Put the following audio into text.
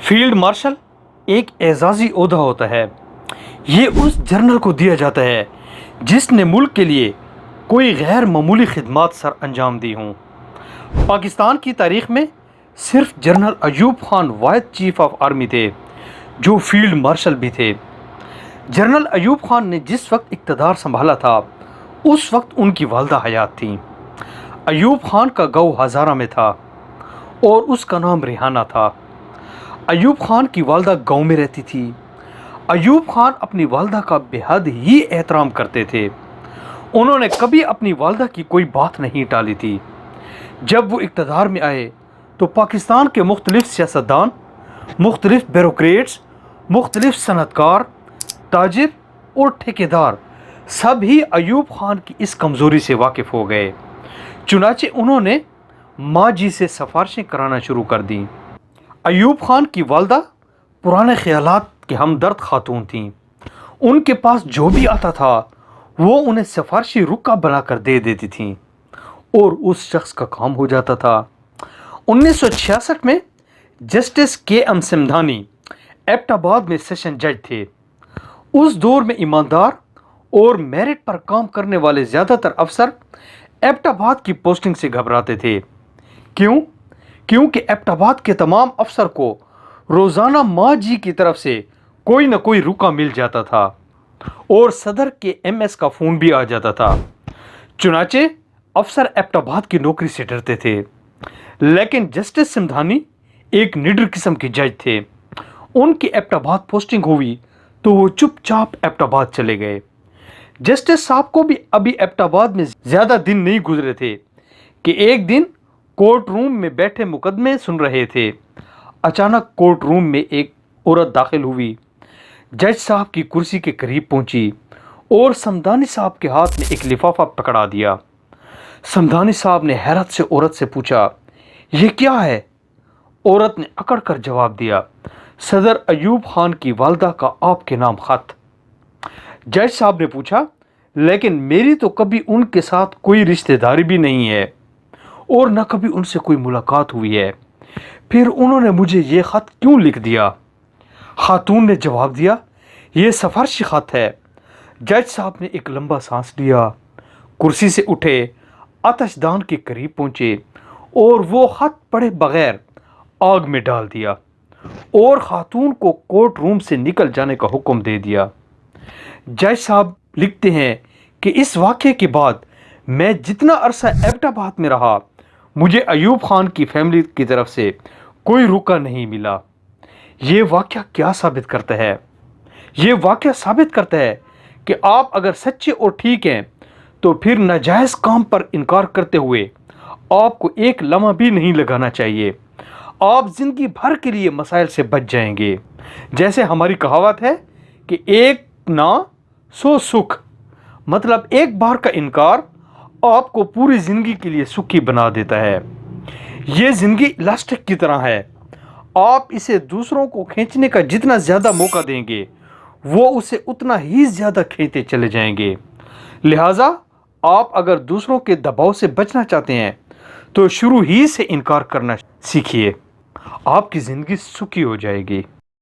Field marshal ایک اعزازی عہدہ ہوتا ہے۔ یہ اس جنرل کو دیا جاتا ہے جس نے ملک کے لیے کوئی غیر معمولی خدمات سر انجام دی ہوں۔ پاکستان کی تاریخ میں صرف جنرل ایوب خان واحد چیف آف آرمی تھے جو فیلڈ مارشل بھی تھے۔ جنرل ایوب خان نے جس وقت اقتدار سنبھالا تھا اس وقت ان کی والدہ حیات تھیں۔ ایوب خان کا گاؤں ہزارہ میں تھا اور اس کا نام ریحانہ تھا۔ ایوب خان کی والدہ گاؤں میں رہتی تھی۔ ایوب خان اپنی والدہ کا بے حد ہی احترام کرتے تھے۔ انہوں نے کبھی اپنی والدہ کی کوئی بات نہیں ٹالی تھی۔ جب وہ اقتدار میں آئے تو پاکستان کے مختلف سیاستدان، مختلف بیوروکریٹس، مختلف صنعت کار، تاجر اور ٹھیکیدار سب ہی ایوب خان کی اس کمزوری سے واقف ہو گئے۔ چنانچہ انہوں نے ماں جی سے سفارشیں کرانا شروع کر دیں۔ ایوب خان کی والدہ پرانے خیالات کے ہمدرد خاتون تھیں۔ ان کے پاس جو بھی آتا تھا وہ انہیں سفارشی رکا بنا کر دے دیتی تھیں اور اس شخص کا کام ہو جاتا تھا۔ 1966 میں جسٹس کے ایم سمدھانی ایبٹ آباد میں سیشن جج تھے۔ اس دور میں ایماندار اور میرٹ پر کام کرنے والے زیادہ تر افسر ایبٹ آباد کی پوسٹنگ سے گھبراتے تھے۔ کیونکہ ایبٹ آباد کے تمام افسر کو روزانہ ماں جی کی طرف سے کوئی نہ کوئی رکا مل جاتا تھا اور صدر کے ایم ایس کا فون بھی آ جاتا تھا۔ چنانچہ افسر ایبٹ آباد کی نوکری سے ڈرتے تھے۔ لیکن جسٹس سمدھانی ایک نڈر قسم کے جج تھے۔ ان کی ایبٹ آباد پوسٹنگ ہوئی تو وہ چپ چاپ ایبٹ آباد چلے گئے۔ جسٹس صاحب کو بھی ابھی ایبٹ آباد میں زیادہ دن نہیں گزرے تھے کہ ایک دن کورٹ روم میں بیٹھے مقدمے سن رہے تھے۔ اچانک کورٹ روم میں ایک عورت داخل ہوئی، جج صاحب کی کرسی کے قریب پہنچی اور سمدھانی صاحب کے ہاتھ میں ایک لفافہ پکڑا دیا۔ سمدھانی صاحب نے حیرت سے عورت سے پوچھا، یہ کیا ہے؟ عورت نے اکڑ کر جواب دیا، صدر ایوب خان کی والدہ کا آپ کے نام خط۔ جج صاحب نے پوچھا، لیکن میری تو کبھی ان کے ساتھ کوئی رشتہ داری بھی نہیں ہے اور نہ کبھی ان سے کوئی ملاقات ہوئی ہے، پھر انہوں نے مجھے یہ خط کیوں لکھ دیا؟ خاتون نے جواب دیا، یہ سفارشی خط ہے۔ جج صاحب نے ایک لمبا سانس لیا، کرسی سے اٹھے، آتش دان کے قریب پہنچے اور وہ خط پڑھے بغیر آگ میں ڈال دیا اور خاتون کو کورٹ روم سے نکل جانے کا حکم دے دیا۔ جج صاحب لکھتے ہیں کہ اس واقعے کے بعد میں جتنا عرصہ ایبٹ آباد میں رہا مجھے ایوب خان کی فیملی کی طرف سے کوئی رکا نہیں ملا۔ یہ واقعہ کیا ثابت کرتا ہے؟ یہ واقعہ ثابت کرتا ہے کہ آپ اگر سچے اور ٹھیک ہیں تو پھر ناجائز کام پر انکار کرتے ہوئے آپ کو ایک لمحہ بھی نہیں لگانا چاہیے۔ آپ زندگی بھر کے لیے مسائل سے بچ جائیں گے۔ جیسے ہماری کہاوت ہے کہ ایک نہ سو سکھ، مطلب ایک بار کا انکار آپ کو پوری زندگی کے لیے سکھی بنا دیتا ہے۔ یہ زندگی الاسٹک کی طرح ہے، آپ اسے دوسروں کو کھینچنے کا جتنا زیادہ موقع دیں گے وہ اسے اتنا ہی زیادہ کھینچتے چلے جائیں گے۔ لہٰذا آپ اگر دوسروں کے دباؤ سے بچنا چاہتے ہیں تو شروع ہی سے انکار کرنا سیکھیے، آپ کی زندگی سکھی ہو جائے گی۔